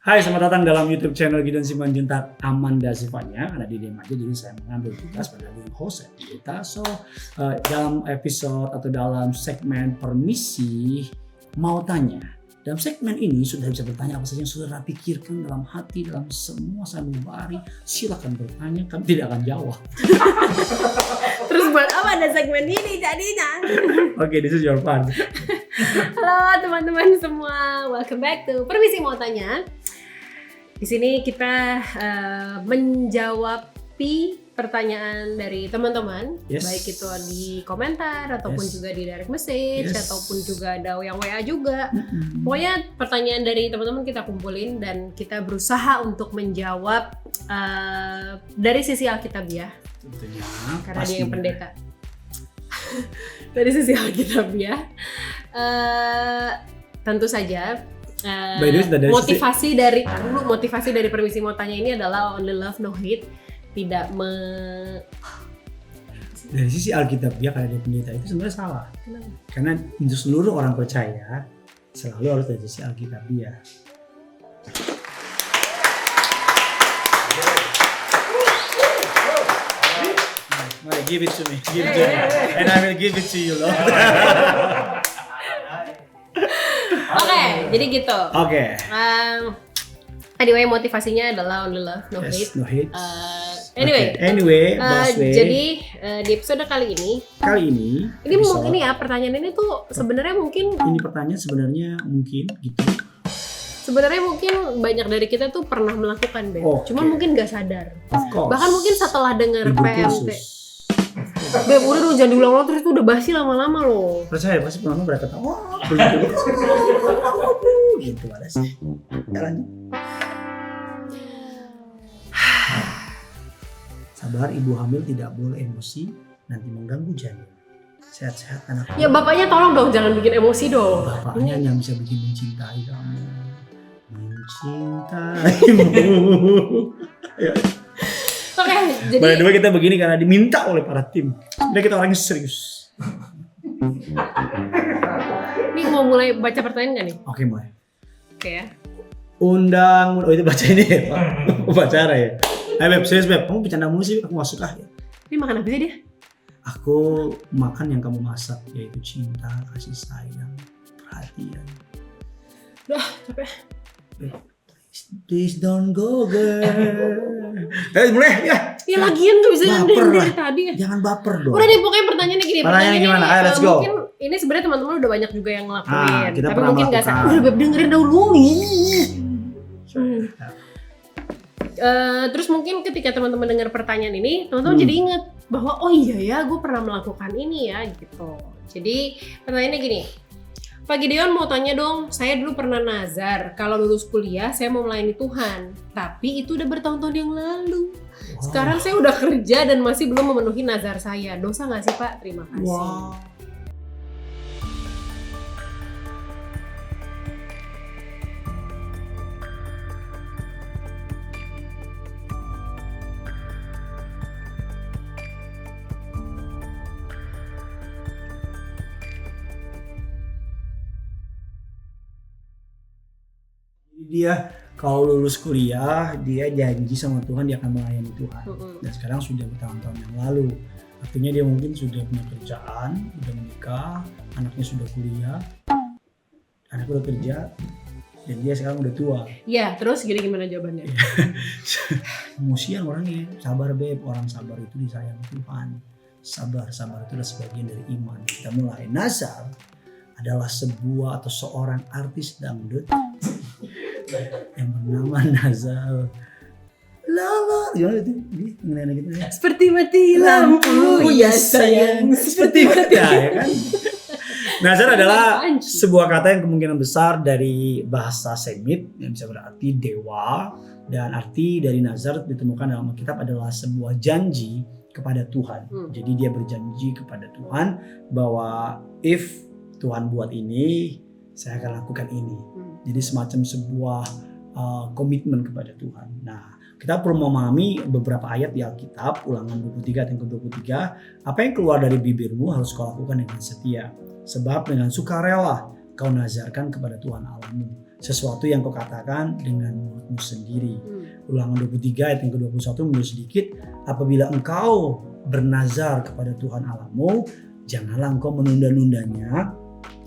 Hai, selamat datang dalam YouTube channel Gideon Simanjuntak Amanda Sifatnya. Ada di DM aja, jadi saya mengambil tugas pada host kita. Dalam episode atau dalam segmen permisi mau tanya. Dalam segmen ini sudah bisa bertanya apa saja yang sudah pikirkan dalam hati, dalam semua sanubari. Silakan bertanya, kami tidak akan jawab. Terus buat apa ada segmen ini jadinya? Oke, this is your part. Halo teman-teman semua, welcome back to Permisi Mau Tanya. Di sini kita menjawab pertanyaan dari teman-teman, Yes. baik itu di komentar ataupun juga di direct message, ataupun juga ada yang WA juga. Pokoknya pertanyaan dari teman-teman kita kumpulin dan kita berusaha untuk menjawab dari sisi Alkitabiah. Tentunya, Karena dia yang pendeta. Dari sisi Alkitabiah, tentu saja. Motivasi dari Permisi Mau Tanya ini adalah only love no hate, tidak dari sisi Alkitab ya, karena dia pendeta itu sebenarnya salah. Kenapa? Karena untuk seluruh orang percaya selalu harus dari sisi Alkitab ya. Mari, give it to me, and I will give it to you, Lord. Oke, jadi gitu. Oke. Anyway, motivasinya adalah only love, no hate. No hate. Anyway, Busway. jadi di episode kali ini mungkin ya pertanyaan ini tuh sebenarnya mungkin gitu. Sebenarnya mungkin banyak dari kita tuh pernah melakukan Beb. Okay. Cuma mungkin gak sadar. Of course. Bahkan mungkin setelah dengar Ibu PMT. kursus. Beb, udah dong jangan diulang-ulang terus itu udah basi lama-lama loh. Percaya pasti penonton mereka tahu. Gitu ada sih. Jalan. Sabar, ibu hamil tidak boleh emosi, nanti mengganggu janin. Sehat-sehat anak. Ya bapaknya tolong dong jangan bikin emosi dong. Bapaknya yang bisa bikin mencintai kamu. Mencintaimu. Oke, jadi By the way, kita begini karena diminta oleh para tim. Jadi kita orangnya serius. ini mau mulai baca pertanyaan gak nih? Oke, mulai. Oke ya. Itu baca ini ya, Pak. Baca ya. Beb, serius Beb, kamu bercanda mulu sih, aku gak suka ya. Ini makan apa sih dia? Aku makan yang kamu masak, yaitu cinta, kasih sayang, perhatian. Udah, capek. Please don't go girl. Mulai ya. Ya lagian gak bisa Baper dari lah. tadi ya. Jangan baper dong. Udah deh pokoknya pertanyaannya gini. Pertanyaannya gimana? Ayo let's go. Mungkin ini sebenarnya teman-teman udah banyak juga yang ngelakuin. Kita tapi pernah mungkin gak melakukan. sadar. Udah Beb dengerin dahulu nih. Terus mungkin ketika teman-teman dengar pertanyaan ini, teman-teman jadi ingat bahwa oh iya ya, gue pernah melakukan ini ya gitu. Jadi pertanyaannya gini, Pak Gideon mau tanya dong, saya dulu pernah nazar kalau lulus kuliah saya mau melayani Tuhan, tapi itu udah bertahun-tahun yang lalu. Sekarang saya udah kerja dan masih belum memenuhi nazar saya. Dosa nggak sih Pak? Terima kasih. Wow. Dia kalau lulus kuliah dia janji sama Tuhan dia akan melayani Tuhan. Dan sekarang sudah bertahun-tahun yang lalu. Artinya dia mungkin sudah punya kerjaan, sudah menikah, anaknya sudah kuliah, anaknya udah kerja, dan dia sekarang udah tua. Ya, terus gimana jawabannya? Emosian orangnya. Sabar Beb, orang sabar itu disayang Tuhan. Sabar itu adalah sebagian dari iman. Kita mulai. Nazar adalah sebuah atau seorang artis dangdut yang bernama Nazar. Lala, gimana itu? Gimana gitu ya? Seperti mati lampu, ya sayang. Seperti mati ya kan? Nazar adalah sebuah kata yang kemungkinan besar dari bahasa Semit yang bisa berarti dewa, dan arti dari nazar ditemukan dalam Alkitab adalah sebuah janji kepada Tuhan. Jadi dia berjanji kepada Tuhan bahwa if Tuhan buat ini, saya akan lakukan ini. Jadi semacam sebuah komitmen kepada Tuhan. Nah, kita perlu memahami beberapa ayat di Alkitab, Ulangan 23 ayat yang ke-23. Apa yang keluar dari bibirmu harus kau lakukan dengan setia. Sebab dengan sukarela kau nazarkan kepada Tuhan Allahmu. sesuatu yang kau katakan dengan mulutmu sendiri. Ulangan 23 ayat yang ke-21 mundur sedikit. Apabila engkau bernazar kepada Tuhan Allahmu, janganlah engkau menunda-nundanya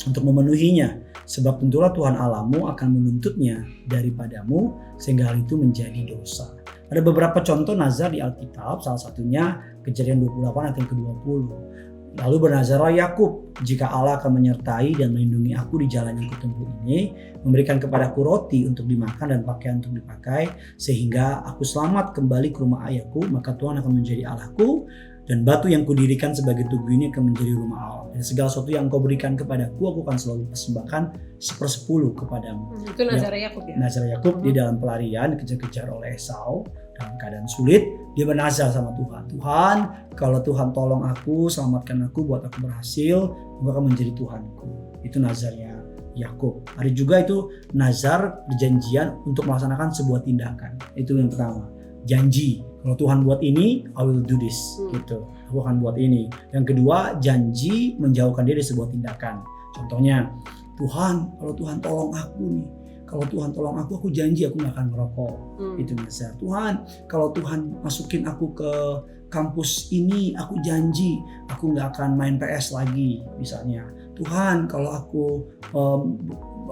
untuk memenuhinya. Sebab tentulah Tuhan Allahmu akan menuntutnya daripadamu sehingga hal itu menjadi dosa. Ada beberapa contoh nazar di Alkitab, salah satunya Kejadian 28 ayat yang ke-20. Lalu bernazarlah Yakub, jika Allah akan menyertai dan melindungi aku di jalan yang kutempuh ini, memberikan kepadaku roti untuk dimakan dan pakaian untuk dipakai, sehingga aku selamat kembali ke rumah ayahku, maka Tuhan akan menjadi Allahku, dan batu yang kudirikan sebagai tugu ini akan menjadi rumah Allah. Dan segala sesuatu yang kau berikan kepadaku, aku akan selalu persembahkan 1/10 kepadamu. Itu nazar Yakub ya? Nazar Yakub di dalam pelarian dikejar-kejar oleh Esau dalam keadaan sulit, dia bernazar sama Tuhan. Tuhan, kalau Tuhan tolong aku, selamatkan aku, buat aku berhasil, aku akan menjadi Tuhanku. Itu nazarnya Yakub. Ada juga itu nazar perjanjian untuk melaksanakan sebuah tindakan. Itu yang pertama. Janji, kalau Tuhan buat ini, I will do this. Gitu. Aku akan buat ini. Yang kedua, janji menjauhkan dia dari sebuah tindakan. Contohnya, Tuhan, kalau Tuhan tolong aku nih, kalau Tuhan tolong aku janji aku gak akan merokok. Itu nazar. Tuhan, kalau Tuhan masukin aku ke kampus ini, aku janji aku gak akan main PS lagi misalnya. Tuhan, kalau aku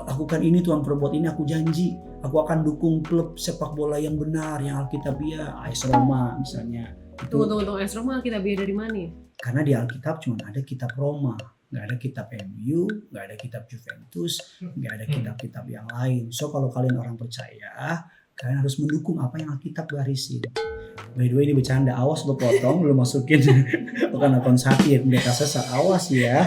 lakukan ini, Tuhan perbuat ini, aku janji aku akan dukung klub sepak bola yang benar, yang Alkitabiah, AS Roma misalnya. Tunggu, AS Roma Alkitabiah dari mana ya? Karena di Alkitab cuma ada kitab Roma. Nggak ada kitab MU, nggak ada kitab Juventus, nggak ada kitab-kitab yang lain. So kalau kalian orang percaya, kalian harus mendukung apa yang Alkitab garisin. By the way ini bercanda, awas lo potong, lo masukin bukan akun sakit, mereka sesat, awas ya.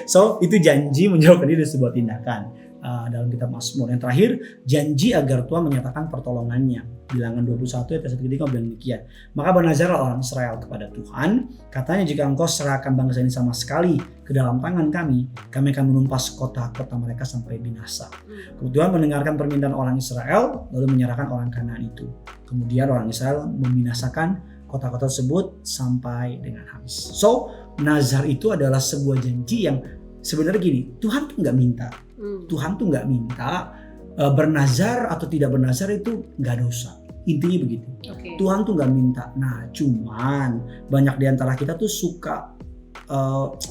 So itu janji menjauhkan diri dari sebuah tindakan. Dalam kitab Mazmur. Yang terakhir, janji agar Tuhan menyatakan pertolongannya. Bilangan 21 ayat 1-3 bilang demikian. Maka bernazarlah orang Israel kepada Tuhan, katanya jika engkau serahkan bangsa ini sama sekali ke dalam tangan kami akan menumpas kota-kota mereka sampai binasa. Tuhan mendengarkan permintaan orang Israel, lalu menyerahkan orang Kanaan itu. Kemudian orang Israel membinasakan kota-kota tersebut sampai dengan habis. So, nazar itu adalah sebuah janji yang sebenarnya gini, Tuhan tuh nggak minta. Tuhan tuh nggak minta bernazar atau tidak bernazar itu nggak dosa. Intinya begitu. Okay. Tuhan tuh nggak minta. Nah, cuman banyak di antara kita tuh suka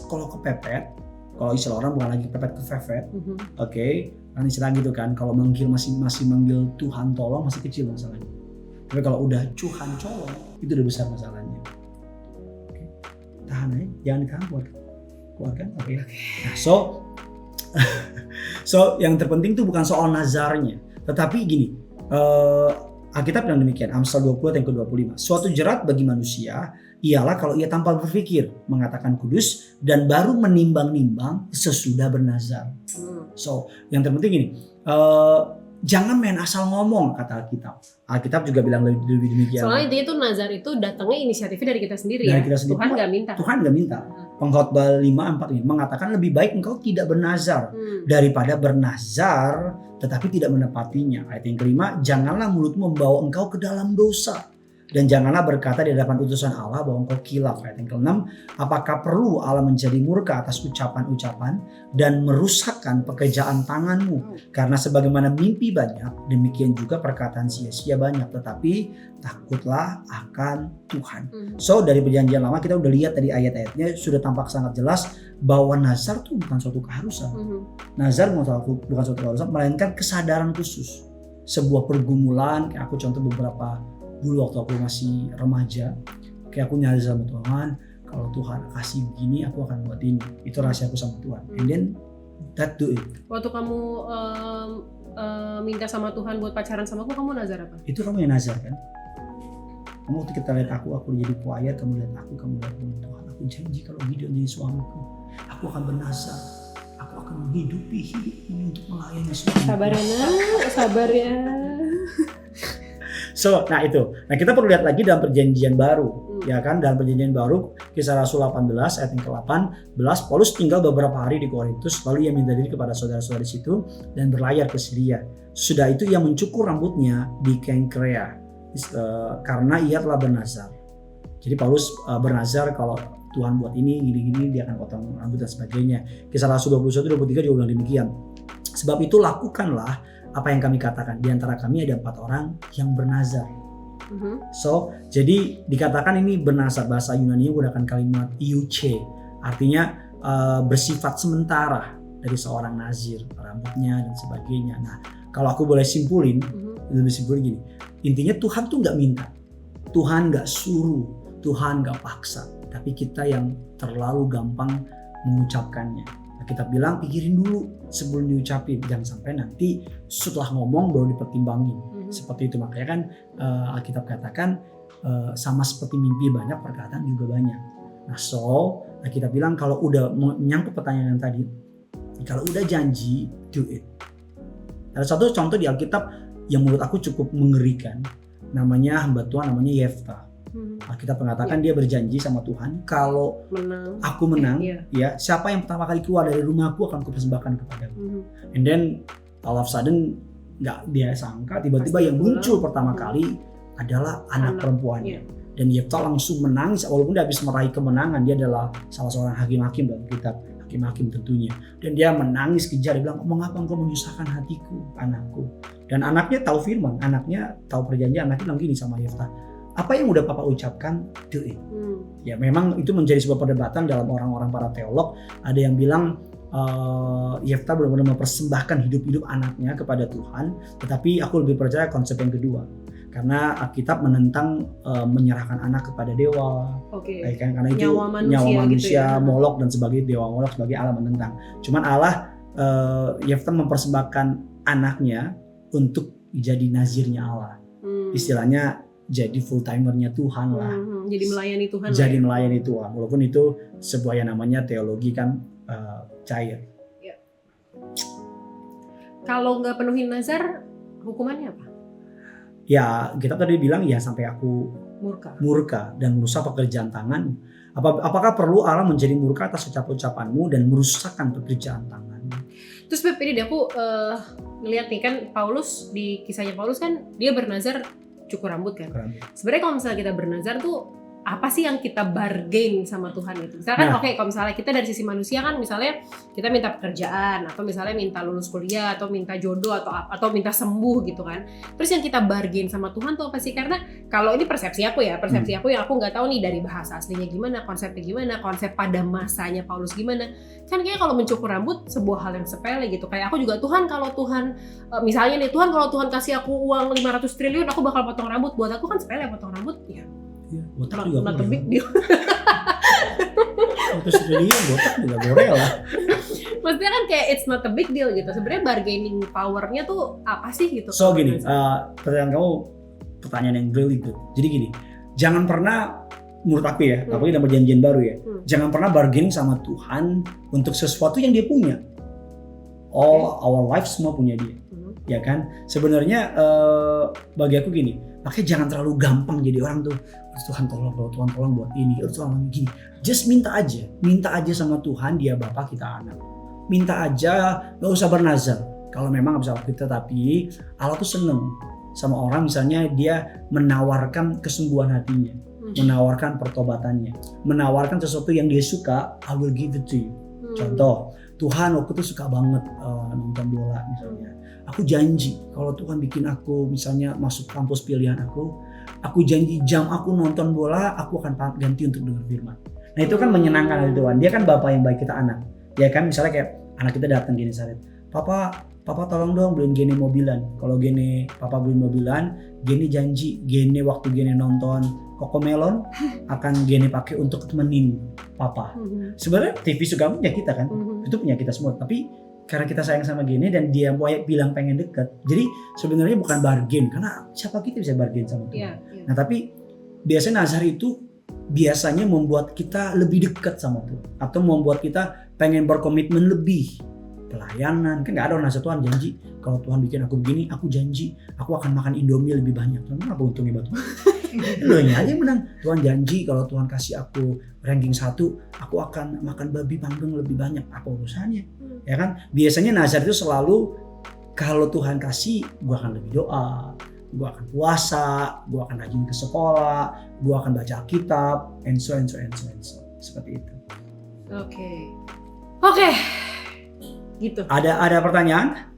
kalau kepepet, kalau istilah orang bukan lagi pepet kepepet, oke, kan istilah gitu kan. Kalau manggil masih manggil Tuhan tolong masih kecil masalahnya. Tapi kalau udah Tuhan colong itu udah besar masalahnya. Okay. Tahan aja, jangan keluarkan. Oke. Nah, so yang terpenting tuh bukan soal nazarnya, tetapi gini, Alkitab bilang demikian, Amsal 20 yang ke-25. Suatu jerat bagi manusia ialah kalau ia tanpa berpikir mengatakan kudus dan baru menimbang-nimbang sesudah bernazar. So yang terpenting gini, jangan main asal ngomong kata Alkitab. Alkitab juga bilang lebih demikian. Soalnya itu nazar itu datangnya inisiatifnya dari kita sendiri dari ya. Kita sendiri. Tuhan nggak minta. Tuhan nggak minta. Pengkhotbah 5:4 ini mengatakan lebih baik engkau tidak bernazar daripada bernazar tetapi tidak menepatinya. Ayat yang kelima, janganlah mulutmu membawa engkau ke dalam dosa. Dan janganlah berkata di hadapan utusan Allah bahwa engkau kilaf. Ayat yang ke-6, apakah perlu Allah menjadi murka atas ucapan-ucapan dan merusakkan pekerjaan tanganmu? Karena sebagaimana mimpi banyak, demikian juga perkataan sia-sia banyak. Tetapi takutlah akan Tuhan. So dari perjanjian lama kita udah lihat dari ayat-ayatnya sudah tampak sangat jelas bahwa nazar itu bukan suatu keharusan. Nazar bukan suatu keharusan, melainkan kesadaran khusus. Sebuah pergumulan, kayak aku contoh beberapa dulu waktu aku masih remaja, kayak aku nyari sama Tuhan, kalau Tuhan kasih begini aku akan buat ini. Itu rahasia aku sama Tuhan. And then that do it. Waktu kamu minta sama Tuhan buat pacaran sama aku, kamu nazar apa? Itu kamu yang nazar kan? Kamu waktu kita lihat aku jadi quiet, kamu lihat aku Tuhan, aku janji kalau Gideon jadi suamiku, aku akan bernazar. Aku akan menghidupi hidup ini untuk melayani suamiku. Sabar ya nak, sabar ya. So, nah itu. Nah kita perlu lihat lagi dalam perjanjian baru, ya kan? Dalam perjanjian baru, Kisah Rasul 18 ayat yang ke-18, Paulus tinggal beberapa hari di Korintus, lalu ia minta diri kepada saudara-saudara di situ dan berlayar ke Syria. Sudah itu ia mencukur rambutnya di Kenkrea karena ia telah bernazar. Jadi Paulus bernazar kalau Tuhan buat ini, gini-gini, dia akan potong rambut dan sebagainya. Kisah Rasul 21-23 juga bilang demikian. Sebab itu lakukanlah apa yang kami katakan. Di antara kami ada 4 orang yang bernazar. So, jadi dikatakan ini bernazar, bahasa Yunani menggunakan kalimat iuche, artinya bersifat sementara dari seorang nazir, rambutnya dan sebagainya. Nah, kalau aku boleh simpulin, lebih simpulin gini, intinya Tuhan tuh nggak minta, Tuhan nggak suruh, Tuhan nggak paksa, tapi kita yang terlalu gampang mengucapkannya. Nah, kita bilang pikirin dulu sebelum diucapin, jangan sampai nanti setelah ngomong baru dipertimbangin. Seperti itu, makanya kan Alkitab katakan sama seperti mimpi banyak, perkataan juga banyak. Nah, so kita bilang kalau udah menyangkut pertanyaan yang tadi, kalau udah janji, do it. Ada satu contoh di Alkitab yang menurut aku cukup mengerikan, namanya hamba Tuhan, namanya Yefta. Alkitab mengatakan dia berjanji sama Tuhan, kalau aku menang, ya siapa yang pertama kali keluar dari rumahku akan kupersembahkan kepadamu. And then all of a sudden nggak dia sangka, tiba-tiba yang muncul pertama kali adalah anak perempuannya. Dan Yefta langsung menangis, walaupun dia habis meraih kemenangan, dia adalah salah seorang hakim-hakim dalam kitab hakim-hakim tentunya. Dan dia menangis kejar, dia bilang, mengapa engkau menyusahkan hatiku, anakku. Dan anaknya tahu firman, anaknya tahu perjanjian, anaknya bilang gini sama Yefta, apa yang udah papa ucapkan, do it. Ya memang itu menjadi sebuah perdebatan dalam orang-orang para teolog. Ada yang bilang Yefta benar-benar mempersembahkan hidup-hidup anaknya kepada Tuhan, tetapi aku lebih percaya konsep yang kedua, karena Alkitab menentang menyerahkan anak kepada dewa, karena itu nyawa manusia gitu ya. Molok dan sebagai dewa Molok sebagai Allah menentang. Cuman Allah Yefta mempersembahkan anaknya untuk jadi nazirnya Allah, istilahnya jadi full timernya Tuhan lah. Jadi melayani Tuhan. Jadi melayani Tuhan, walaupun itu sebuah yang namanya teologi kan cair. Ya. Kalau nggak penuhin nazar, hukumannya apa? Ya kita tadi bilang ya sampai aku murka dan merusak pekerjaan tangan. Apakah perlu Allah menjadi murka atas ucapan-ucapanmu dan merusakkan pekerjaan tanganmu? Terus Beb, ini aku ngeliat nih kan Paulus, di kisahnya Paulus kan dia bernazar cukur rambut kan. Sebenarnya kalau misalnya kita bernazar tuh apa sih yang kita bargain sama Tuhan itu? Misalkan kalau misalnya kita dari sisi manusia kan, misalnya kita minta pekerjaan, atau misalnya minta lulus kuliah, atau minta jodoh, atau minta sembuh gitu kan. Terus yang kita bargain sama Tuhan tuh apa sih? Karena kalau ini persepsi aku ya, aku yang aku nggak tahu nih dari bahasa aslinya gimana, konsepnya gimana, konsep pada masanya Paulus gimana. Kan kayaknya kalau mencukur rambut sebuah hal yang sepele gitu. Kayak aku juga, Tuhan kalau Tuhan misalnya nih, Tuhan kalau Tuhan kasih aku uang 500 triliun, aku bakal potong rambut. Buat aku kan sepele potong rambut ya. Botak juga not a big deal. Terus dia botak juga boleh lah. Maksudnya kan kayak it's not a big deal gitu. Sebenarnya bargaining powernya tuh apa sih gitu? So gini, pertanyaan kamu pertanyaan yang really good. Jadi gini, jangan pernah, menurut aku ya, apalagi dalam perjanjian baru ya, jangan pernah bargaining sama Tuhan untuk sesuatu yang dia punya. All our life semua punya dia, ya kan? Sebenarnya bagi aku gini, makanya jangan terlalu gampang jadi orang tuh, Tuhan tolong buat ini, Tuhan gini. Just minta aja sama Tuhan, dia Bapa kita anak. Minta aja, gak usah bernazar. Kalau memang gak bisa kita, tapi Allah tuh seneng sama orang misalnya dia menawarkan kesembuhan hatinya, menawarkan pertobatannya, menawarkan sesuatu yang dia suka, I will give it to you. Contoh, Tuhan aku tuh suka banget nonton bola misalnya. Aku janji kalau Tuhan bikin aku misalnya masuk kampus pilihan aku janji jam aku nonton bola aku akan ganti untuk dengar firman. Nah itu kan menyenangkan dari Tuhan. Dia kan Bapa yang baik kita anak. Ya kan misalnya kayak anak kita datang gini Saret, Papa tolong dong beliin Gene mobilan. Kalau Gene Papa beliin mobilan, Gene janji Gene waktu Gene nonton Cocomelon akan Gene pakai untuk temenin Papa. Sebenarnya TV juga punya kita kan, itu punya kita semua. Tapi karena kita sayang sama Gene dan dia bilang pengen deket, jadi sebenarnya bukan bargain, karena siapa kita bisa bargain sama Tuhan. Nah tapi biasanya nazar itu biasanya membuat kita lebih dekat sama Tuhan, atau membuat kita pengen berkomitmen lebih. Pelayanan, kan gak ada orang nazar Tuhan janji, kalau Tuhan bikin aku begini, aku janji aku akan makan Indomie lebih banyak. Tuhan apa untungnya buat Tuhan? Lo aja yang menang. Tuhan janji kalau Tuhan kasih aku ranking 1, aku akan makan babi panggang lebih banyak. Apa urusannya? Ya kan? Biasanya nazar itu selalu kalau Tuhan kasih, gua akan lebih doa, gua akan puasa, gua akan rajin ke sekolah, gua akan baca Alkitab, and so. Seperti itu. Oke. gitu. Ada pertanyaan?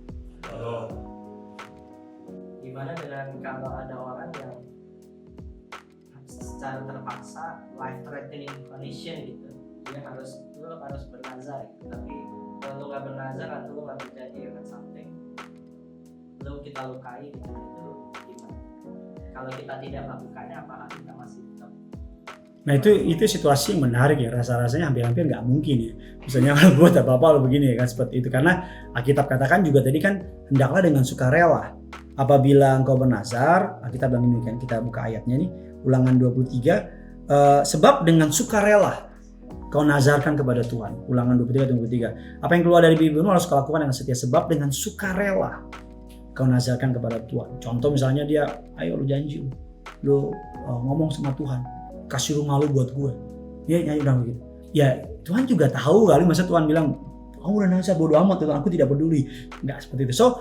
Gimana dengan kalau ada orang yang secara terpaksa life threatening condition gitu, dia harus bernazar gitu. Tapi kalau lu nggak bernazar atau lu nggak berjanji dengan something, lu kita lukai gitu, itu gimana? Kalau kita tidak melakukannya, apakah kita masih tetap? Nah itu situasi yang menarik ya, rasanya hampir-hampir nggak mungkin ya. Misalnya kalau buat apa-apa lo begini ya kan, seperti itu. Karena Alkitab katakan juga tadi kan, hendaklah dengan sukarela. Apabila engkau bernazar, Alkitab bilang demikian, kita buka ayatnya nih, Ulangan 23, sebab dengan sukarela kau nazarkan kepada Tuhan. Ulangan 23. Apa yang keluar dari bibirmu harus kau lakukan dengan setia, sebab dengan sukarela kau nazarkan kepada Tuhan. Contoh misalnya dia, ayo lu janji lu ngomong sama Tuhan, kasih rumah lu buat gue. Dia nyanyi udah begitu. Ya Tuhan juga tahu kali, masa Tuhan bilang, udah nazar bodo amat Tuhan, aku tidak peduli. Enggak seperti itu. So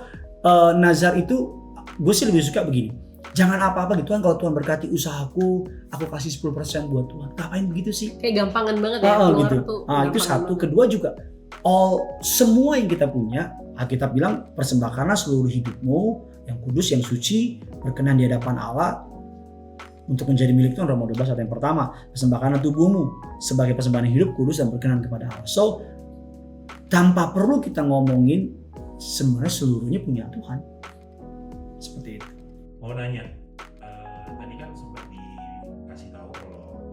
nazar itu gue sih lebih suka begini. Jangan apa-apa gitu Tuhan, kalau Tuhan berkati usahaku, aku kasih 10% buat Tuhan. Ngapain begitu sih? Kayak gampangan banget ya. Gitu. Itu satu. Kedua juga, semua yang kita punya, Alkitab bilang persembahkanlah seluruh hidupmu yang kudus, yang suci, berkenan di hadapan Allah untuk menjadi milik Tuhan. Roma 12 ayat yang pertama, persembahkanlah tubuhmu sebagai persembahan yang hidup, kudus dan berkenan kepada Allah. So tanpa perlu kita ngomongin, sebenarnya seluruhnya punya Tuhan. Seperti itu. Mau nanya, tadi kan sempat dikasih tahu kalau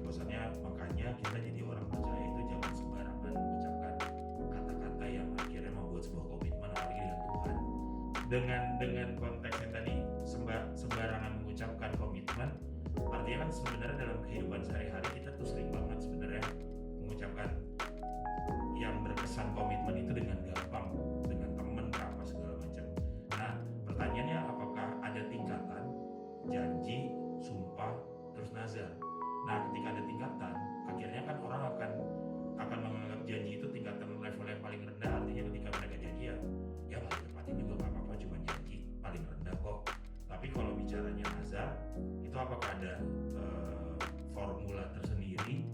bahwasanya makanya kita jadi orang percaya itu jangan sembarangan mengucapkan kata-kata yang akhirnya membuat sebuah komitmen apalagi dengan Tuhan. Dengan konteks yang tadi sembarangan mengucapkan komitmen, artinya kan sebenarnya dalam kehidupan sehari-hari kita tuh sering banget sebenarnya mengucapkan yang berkesan komitmen itu dengan gampang, dengan temen apa segala macam. Nah, pertanyaannya apakah ada tingkatan janji, sumpah, terus nazar? Nah, ketika ada tingkatan, akhirnya kan orang akan menganggap janji itu tingkatan level yang paling rendah. Artinya ketika mereka janji ya paling tepatin juga nggak apa-apa, cuma janji paling rendah kok. Tapi kalau bicaranya nazar, itu apakah ada formula tersendiri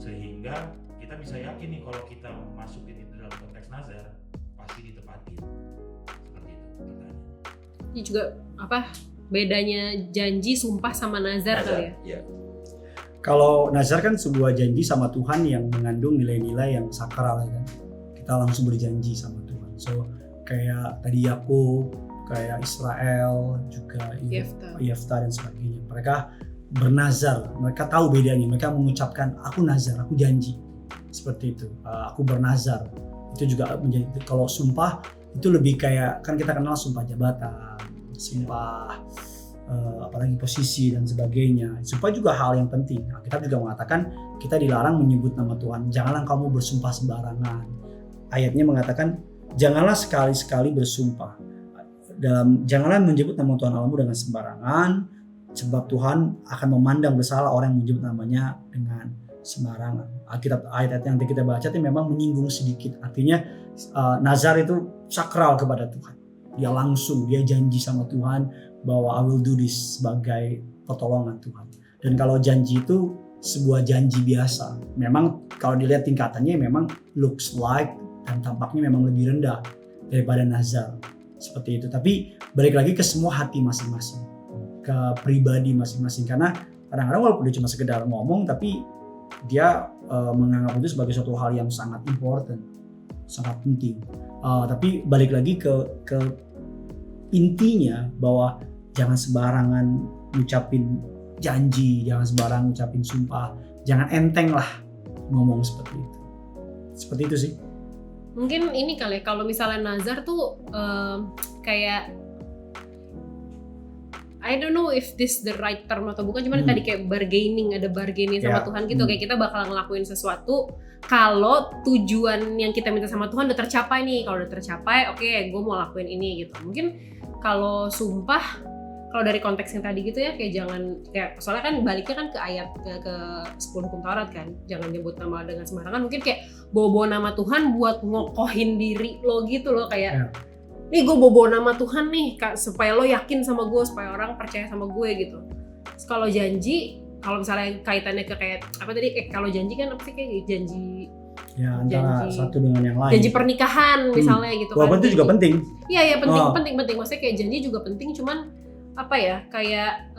sehingga kita bisa yakin nih kalau kita masukin itu dalam konteks nazar pasti ditepatin? Seperti itu pertanyaan. Ini juga bedanya janji, sumpah sama nazar kali ya? Iya. Kalau nazar kan sebuah janji sama Tuhan yang mengandung nilai-nilai yang sakral kan. Kita langsung berjanji sama Tuhan. So kayak tadi Yakub, kayak Israel, juga Yefta dan sebagainya. Mereka bernazar, mereka tahu bedanya. Mereka mengucapkan aku nazar, aku janji. Seperti itu. Aku bernazar. Itu juga menjadi, kalau sumpah itu lebih kayak, kan kita kenal sumpah jabatan, sumpah apalagi posisi dan sebagainya. Sumpah juga hal yang penting. Kita juga mengatakan kita dilarang menyebut nama Tuhan. Janganlah kamu bersumpah sembarangan. Ayatnya mengatakan janganlah sekali-sekali bersumpah. Janganlah menyebut nama Tuhan Allahmu dengan sembarangan, sebab Tuhan akan memandang bersalah orang yang menyebut namanya dengan sembarangan. Alkitab ayat yang kita baca itu memang menyinggung sedikit. Artinya nazar itu sakral kepada Tuhan. Dia langsung, dia janji sama Tuhan bahwa I will do this sebagai pertolongan Tuhan. Dan kalau janji itu sebuah janji biasa. Memang kalau dilihat tingkatannya memang looks like dan tampaknya memang lebih rendah daripada nazar. Seperti itu. Tapi balik lagi ke semua hati masing-masing. Ke pribadi masing-masing. Karena kadang-kadang walaupun dia cuma sekedar ngomong, tapi dia menganggap itu sebagai suatu hal yang sangat important, sangat penting. Tapi balik lagi ke intinya bahwa jangan sembarangan ngucapin janji, jangan sembarangan ngucapin sumpah, jangan enteng lah ngomong seperti itu. Seperti itu sih. Mungkin ini kali ya, kalau misalnya nazar tuh kayak I don't know if this the right term atau bukan, cuman tadi kayak bargaining, ada bargaining sama Tuhan gitu. Kayak kita bakal ngelakuin sesuatu kalau tujuan yang kita minta sama Tuhan udah tercapai nih. Kalau udah tercapai, oke, gue mau lakuin ini gitu. Mungkin kalau sumpah, kalau dari konteks yang tadi gitu ya, kayak jangan, kayak soalnya kan baliknya kan ke ayat ke 10 hukum Taurat kan, jangan nyebut nama dengan sembarangan. Mungkin kayak bawa nama Tuhan buat ngokohin diri lo gitu loh, kayak nih gue bawa nama Tuhan nih supaya lo yakin sama gue, supaya orang percaya sama gue gitu. Terus kalau janji, kalau misalnya kaitannya ke kayak apa tadi, kalau janji kan apa sih, kayak janji Ya antara Janji. satu dengan yang lain. janji pernikahan misalnya gitu kan. Walaupun itu juga penting. Iya penting, Oh. penting. Maksudnya kayak janji juga penting, cuman apa ya, kayak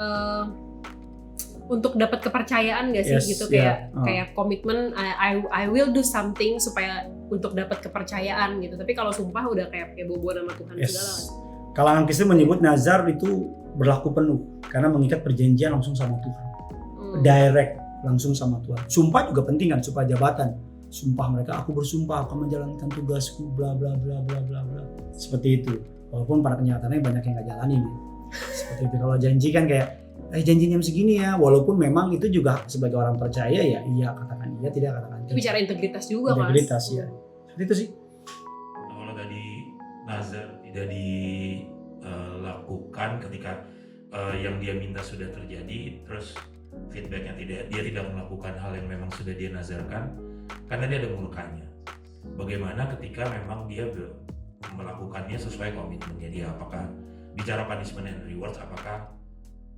untuk dapat kepercayaan gak sih Yes, gitu, yeah. kayak komitmen, I will do something supaya untuk dapat kepercayaan gitu. Tapi kalau sumpah udah kayak boboan sama Tuhan Yes. segala. Kalangan Kristen menyebut nazar itu berlaku penuh karena mengikat perjanjian langsung sama Tuhan. Direct langsung sama Tuhan. Sumpah juga penting kan, sumpah jabatan. Sumpah mereka, aku bersumpah akan menjalankan tugasku bla bla bla bla bla bla. Seperti itu. Walaupun pada kenyataannya banyak yang nggak jalanin. Seperti itu. Kalau janji kan kayak janji jam segini ya, walaupun memang itu juga sebagai orang percaya ya iya katakan iya, tidak katakan Itu tidak. bicara integritas juga Mas. Integritas ya. Seperti itu sih. Nah, kalau tadi nazar tidak dilakukan ketika yang dia minta sudah terjadi, terus feedbacknya dia tidak melakukan hal yang memang sudah dia nazarkan, karena dia ada murkanya. Bagaimana ketika memang dia melakukannya sesuai komitmennya dia? Apakah bicara punishment and rewards, apakah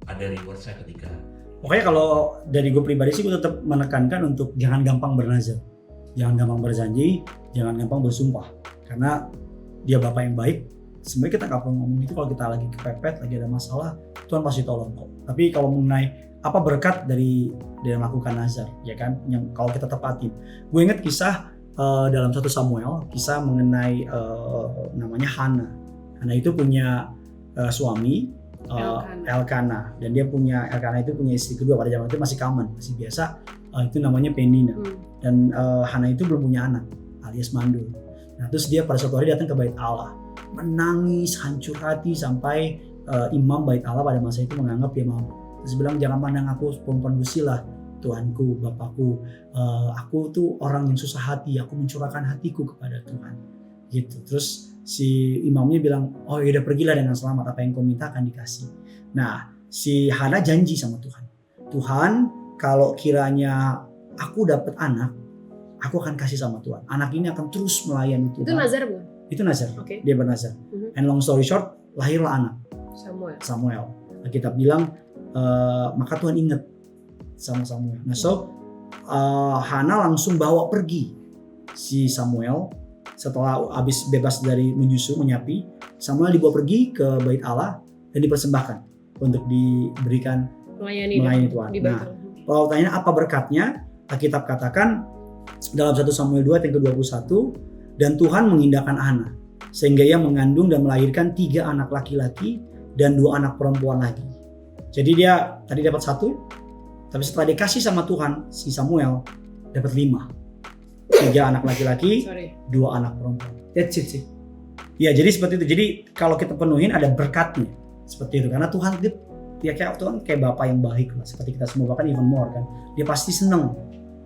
ada rewardsnya ketika? Pokoknya kalau dari gue pribadi sih gue tetap menekankan untuk jangan gampang bernazar, jangan gampang berjanji, jangan gampang bersumpah. Karena dia Bapak yang baik. Sebenarnya kita nggak perlu ngomong itu kalau kita lagi kepepet, lagi ada masalah, Tuhan pasti tolong kok. Tapi kalau mengenai apa berkat dari melakukan nazar, ya kan, yang kalau kita tepatin. Gue inget kisah dalam 1 Samuel, kisah mengenai namanya Hana. Hana itu punya suami Elkana, dan dia punya Elkana itu punya istri kedua. Pada zaman itu masih common, masih biasa, itu namanya Penina. Dan Hana itu belum punya anak alias mandul. Nah terus dia pada suatu hari datang ke bait Allah, menangis hancur hati sampai imam bait Allah pada masa itu menganggap dia mabuk. Terus bilang jangan pandang aku perempuan gusilah Tuanku, Bapakku, aku tuh orang yang susah hati, aku mencurahkan hatiku kepada Tuhan gitu. Terus si imamnya bilang, oh yaudah pergilah dengan selamat, apa yang kau minta akan dikasih. Nah si Hana janji sama Tuhan, Tuhan kalau kiranya aku dapat anak, aku akan kasih sama Tuhan, anak ini akan terus melayani Tuhan. Itu nazar bukan? Itu nazar, Oke. dia bernazar. And long story short, lahirlah anak Samuel. Alkitab bilang maka Tuhan ingat sama Samuel. Nah Hana langsung bawa pergi si Samuel setelah habis bebas dari menyapi. Samuel dibawa pergi ke bait Allah dan dipersembahkan untuk diberikan melayani Tuhan. Nah, kalau tanya apa berkatnya, Alkitab katakan dalam 1 Samuel 2 ayat yang ke-21, dan Tuhan mengindahkan Hana sehingga ia mengandung dan melahirkan 3 anak laki-laki dan 2 anak perempuan lagi. Jadi dia tadi dapat 1, tapi setelah dikasih sama Tuhan, si Samuel dapat 5. 3 anak laki-laki, 2 anak perempuan. That's it sih. Ya jadi seperti itu. Jadi kalau kita penuhin ada berkatnya. Seperti itu. Karena Tuhan dia kayak Tuhan kayak Bapak yang baik lah. Seperti kita semua, bahkan even more kan. Dia pasti senang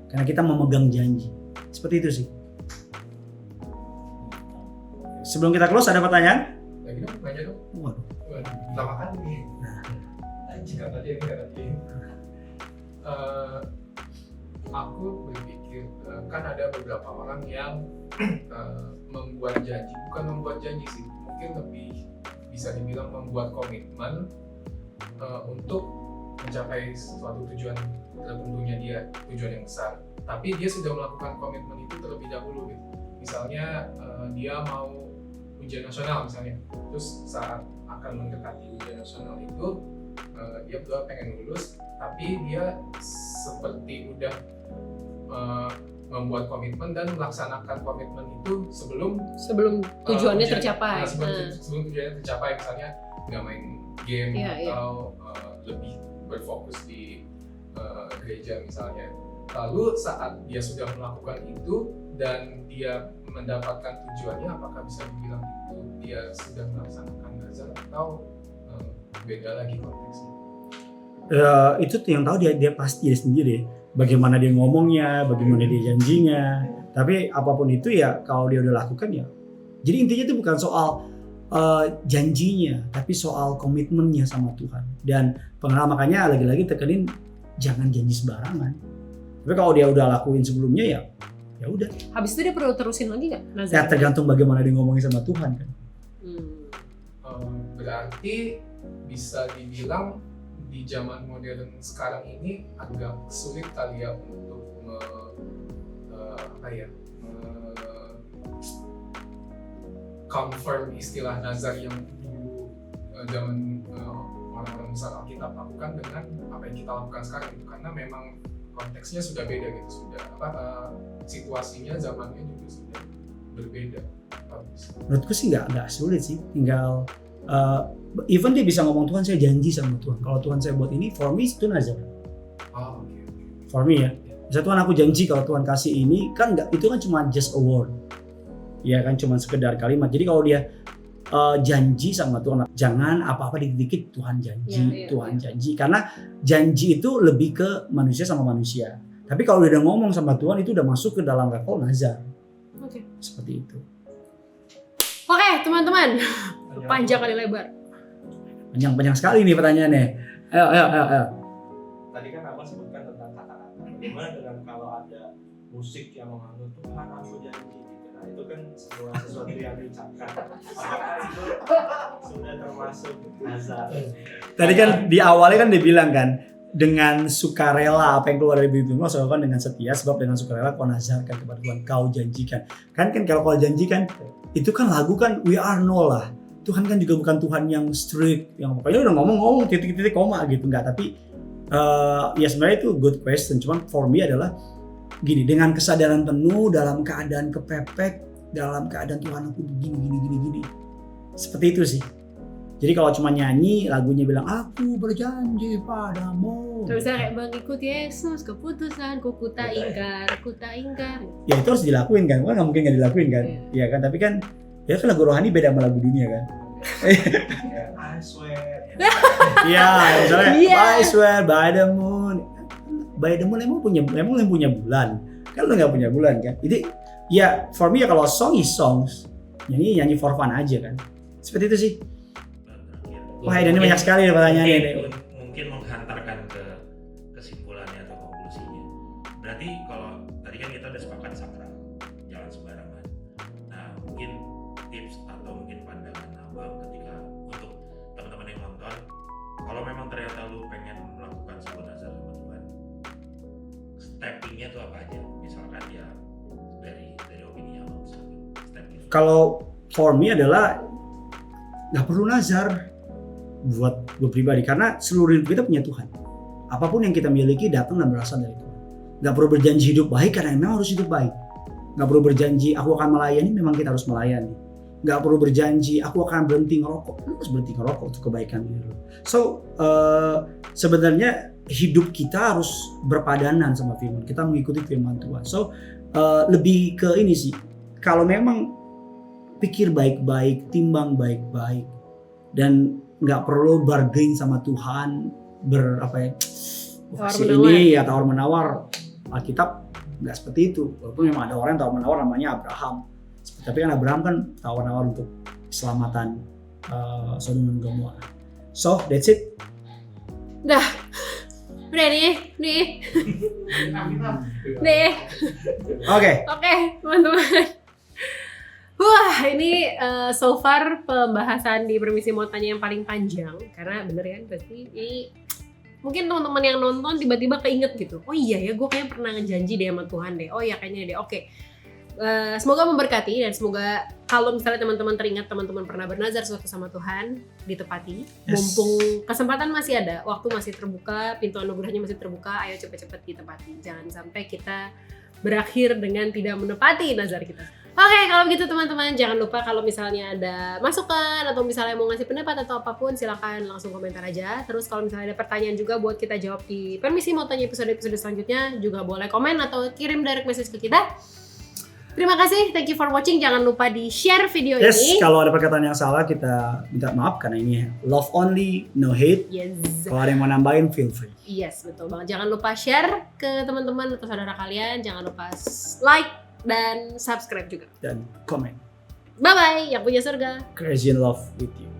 karena kita memegang janji. Seperti itu sih. Sebelum kita close ada pertanyaan? Lagi dong, nanya dong. Waduh. Pertama kali nih. Jika tadi ini kata dia. Aku berpikir kan ada beberapa orang yang membuat janji, bukan membuat janji sih, mungkin lebih bisa dibilang membuat komitmen untuk mencapai suatu tujuan tertentunya dia, tujuan yang besar. Tapi dia sudah melakukan komitmen itu terlebih dahulu gitu. Misalnya dia mau ujian nasional misalnya, terus saat akan mendekati ujian nasional itu dia berdua pengen lulus, tapi dia seperti udah membuat komitmen dan melaksanakan komitmen itu sebelum tujuannya tercapai. Sebelum tujuannya tercapai, misalnya nggak main game atau lebih berfokus di gereja misalnya. Lalu saat dia sudah melakukan itu dan dia mendapatkan tujuannya, apakah bisa dibilang itu dia sudah melaksanakan nazar atau beda lagi konteksnya? Itu yang tahu dia pasti dia sendiri. Bagaimana dia ngomongnya, bagaimana dia janjinya. Tapi apapun itu ya kalau dia udah lakukan ya. Jadi intinya itu bukan soal janjinya, tapi soal komitmennya sama Tuhan. Dan pengalaman makanya lagi-lagi tekenin jangan janji sembarangan. Tapi kalau dia udah lakuin sebelumnya ya udah. Habis itu dia perlu terusin lagi nggak? Ya tergantung bagaimana dia ngomongin sama Tuhan kan. Berarti bisa dibilang di zaman modern sekarang ini agak sulit kali ya untuk confirm istilah nazar yang dulu zaman orang-orang besar Alkitab lakukan dengan apa yang kita lakukan sekarang gitu, karena memang konteksnya sudah beda gitu, sudah situasinya zamannya juga sudah berbeda. Menurutku sih nggak sulit sih, tinggal even dia bisa ngomong Tuhan saya janji sama Tuhan kalau Tuhan saya buat ini, for me itu nazar. Oke. For me ya, bisa Tuhan aku janji kalau Tuhan kasih ini, kan nggak, itu kan cuma just a word, ya kan cuma sekedar kalimat. Jadi kalau dia janji sama Tuhan, jangan apa-apa dikit-dikit Tuhan janji, Tuhan janji, karena janji itu lebih ke manusia sama manusia. Tapi kalau dia udah ngomong sama Tuhan itu udah masuk ke dalam level nazar. Oke. Seperti itu. Oke, teman-teman. Panjang kali lebar. Panjang sekali nih pertanyaannya. Ayo. Tadi kan Abang sebutkan tentang kata-kata. Bagaimana dengan kalau ada musik yang mengandung Tuhan aku janji gitu. Nah itu kan sesuatu yang diucapkan. Apakah itu sudah termasuk nazar? Tadi kan di awalnya kan dia bilang kan, dengan sukarela apa yang keluar dari bibir Tuhan lakukan dengan setia, sebab dengan sukarela kau nazarkan kepada Tuhan, kau janjikan. Kan kalau kau janjikan itu kan lagu kan we are no lah. Tuhan kan juga bukan Tuhan yang strict, yang pokoknya udah ngomong titik-titik koma gitu, enggak. Tapi ya sebenarnya itu good question. Cuman for me adalah gini, dengan kesadaran penuh dalam keadaan kepepet, dalam keadaan Tuhan aku begini. Seperti itu sih. Jadi kalau cuma nyanyi, lagunya bilang aku berjanji padamu. Terus kayak mengikut Yesus, keputusanku ku tak ingkar. Ya itu harus dilakuin kan, nggak mungkin nggak dilakuin kan, iya kan. Tapi kan, ya kan lagu rohani beda sama lagu dunia kan. I swear. Iya, misalnya I swear by the moon. By the moon emang yang punya bulan. Kan lu nggak punya bulan kan. Jadi ya for me ya kalau song is songs, nyanyi for fun aja kan. Seperti itu sih. Wah, ini banyak sekali pertanyaannya nih. Mungkin menghantarkan ke kesimpulannya atau konklusinya. Berarti kalau tadi kan kita udah sepakat sakral, jangan sembarangan. Nah, mungkin tips atau mungkin pandangan Abang ketika untuk teman-teman yang nonton, kalau memang ternyata lu pengen melakukan sebuah nazar sama Tuhan, steppingnya tuh apa aja? Misalkan ya dari opini Abang, stepping. Kalau for me adalah nggak perlu nazar buat gue pribadi, karena seluruh hidup kita punya Tuhan. Apapun yang kita miliki datang dan berasal dari Tuhan. Gak perlu berjanji hidup baik karena memang harus hidup baik. Gak perlu berjanji aku akan melayani, memang kita harus melayani. Gak perlu berjanji aku akan berhenti ngerokok, lu harus berhenti ngerokok untuk kebaikan diri lu. So sebenarnya hidup kita harus berpadanan sama firman, kita mengikuti firman Tuhan. So lebih ke ini sih, kalau memang pikir baik-baik, timbang baik-baik, dan nggak perlu bargain sama Tuhan kasih ini ya tawar menawar. Alkitab nggak seperti itu, walaupun memang ada orang yang tawar menawar namanya Abraham, tapi kan Abraham kan tawar menawar untuk keselamatan Sodom dan Gomora. So that's it. Udah nih Oke, teman-teman. Wah, ini so far pembahasan di Permisi mau tanya yang paling panjang, karena bener kan pasti ini mungkin teman-teman yang nonton tiba-tiba keinget gitu. Oh iya ya, gue kayaknya pernah ngejanji deh sama Tuhan deh. Oh iya kayaknya deh. Oke. Semoga memberkati, dan semoga kalau misalnya teman-teman teringat teman-teman pernah bernazar sesuatu sama Tuhan, ditepati. Yes. Mumpung kesempatan masih ada, waktu masih terbuka, pintu anugerahnya masih terbuka, ayo cepet-cepet ditepati. Jangan sampai kita berakhir dengan tidak menepati nazar kita. Oke, kalau begitu teman-teman, jangan lupa kalau misalnya ada masukan atau misalnya mau ngasih pendapat atau apapun, silakan langsung komentar aja. Terus kalau misalnya ada pertanyaan juga buat kita jawab di Permisi mau tanya episode-episode selanjutnya, juga boleh komen atau kirim direct message ke kita. Terima kasih, thank you for watching. Jangan lupa di-share video yes, ini. kalau ada perkataan yang salah kita minta maaf karena ini love only, no hate. Yes. Kalau ada yang mau nambahin, feel free. Yes, betul banget. Jangan lupa share ke teman-teman atau saudara kalian. Jangan lupa like dan subscribe juga. Dan komen. Bye-bye, yang punya surga. Crazy in love with you.